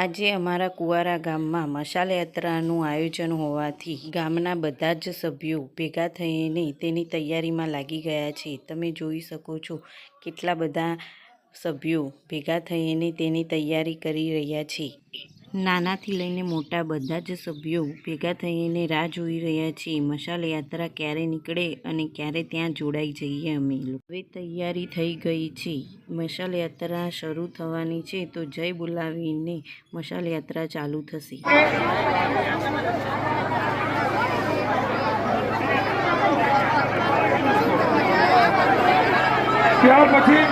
આજે અમારા કુવારા ગામમાં મશાલ યાત્રાનું આયોજન હોવાથી ગામના બધા જ સભ્યો ભેગા થઈને તેની તૈયારીમાં લાગી ગયા છે. તમે જોઈ શકો છો કેટલા બધા સભ્યો ભેગા થઈને તેની તૈયારી કરી રહ્યા છે. નાનાથી લઈને મોટા બધા જ સભ્યો ભેગા થઈને રાહ જોઈ રહ્યા છે. મશાલ યાત્રા ક્યારે નીકળે અને ક્યારે ત્યાં જોડાઈ જઈએ અમે લોકો. હવે તૈયારી થઈ ગઈ છે. મશાલ યાત્રા શરૂ થવાની છે તો જય બોલાવીને મશાલ યાત્રા ચાલુ થશે. ત્યાર પછી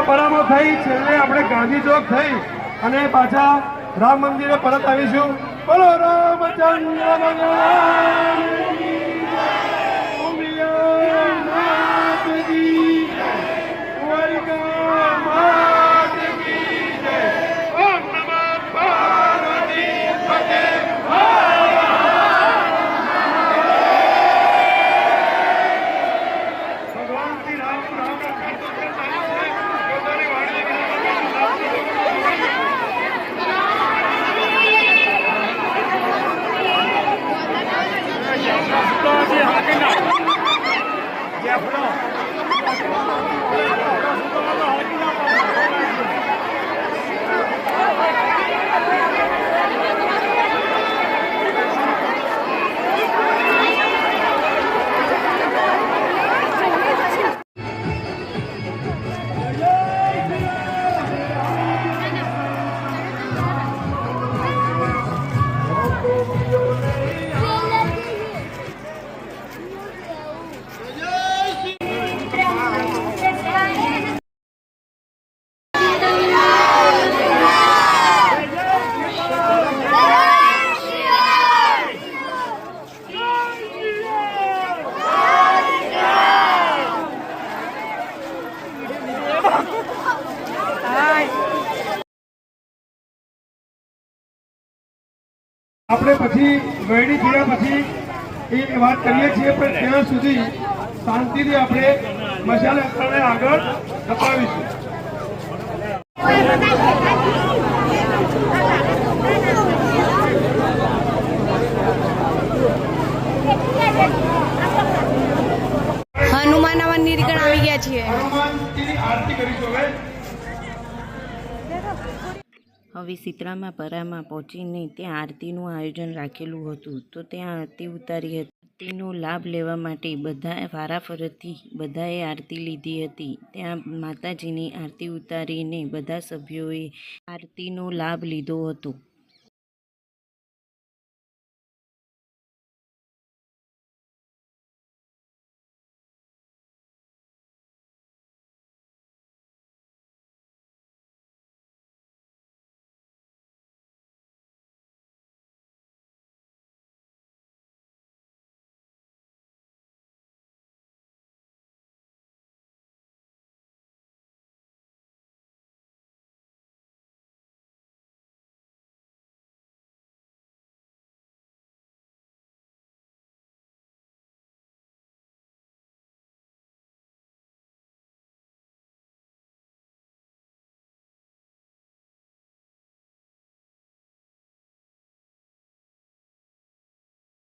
પરામો થઈ છેલ્લે આપણે ગાંધી ચોક થઈ અને પાછા રામ મંદિરે પરત આવીશું. બોલો રામચંદ્ર ભગવાન. આપણે પછી ગરડી થયા પછી એ વાત કરીએ છીએ, પણ ત્યાં સુધી શાંતિથી આપણે મશાલ યાત્રાને આગળ ધપાવીશું. હનુમાન નિરીક્ષણ આવી ગયા છીએ. હનુમાનજીની આરતી કરીશું. હવે શીતળામાં પરામાં પહોંચીને ત્યાં આરતીનું આયોજન રાખેલું હતું તો ત્યાં આરતી ઉતારી હતી. આરતીનો લાભ લેવા માટે બધા વારાફરતી બધાએ આરતી લીધી હતી. ત્યાં માતાજીની આરતી ઉતારીને બધા સભ્યોએ આરતીનો લાભ લીધો હતો.